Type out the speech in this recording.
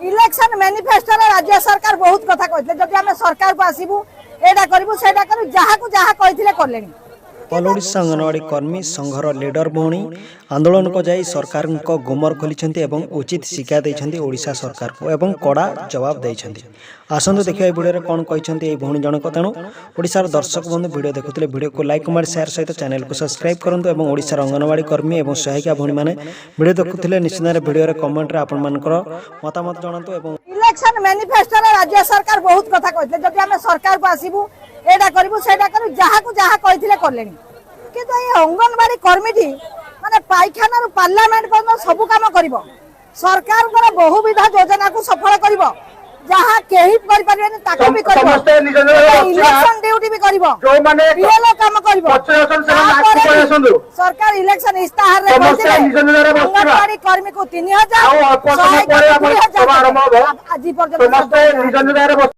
Election manifesto राज्य सरकार बहुत कथा कहते जदि आम सरकार को आसबू एटा करू से जहाँ को जहाँ कहते कले। ऑल ओडिशा अंगनवाड़ी कर्मी संघर लीडर भौणी आंदोलन को जाई सरकार को गुमर खोली एवं उचित शिक्षा देइछन्ति ओडिशा सरकार को एवं कड़ा जवाब देइछन्ति। आसंतु देखिए ए वीडियो रे कोन कहिछन्ति ए भौणी जनक तेणु ओडिशार दर्शक बंधु वीडियो देखुथिले वीडियो को लाइक कमेंट शेयर सहित चैनल को सब्सक्राइब करंतु एवं ओडिशार अंगनवाड़ी कर्मी एवं सहायिका भौणी माने वीडियो देखुथिले निश्चित वीडियो रे कमेंट रे आपन मानकर मतामत जणांतु। एवं इलेक्शन मैनिफेस्टो राज्य सरकार बहुत कथा कहते जदि आम सरकार को आसबू एटा करू से जहाँ को जहाँ कहते कले। किंतु ये अंगनवाड़ी कर्मी माने पाइखाना पार्लियामेंट पर सब काम कर सरकार बहुविध योजना को सफल कर जहाँ कहीं भी कर इलेक्शन ड्यूटी भी कर काम कर सरकार इलेक्शन इस्ताहार अंगनवाड़ी कर्मी को 3000 आज पर्यटन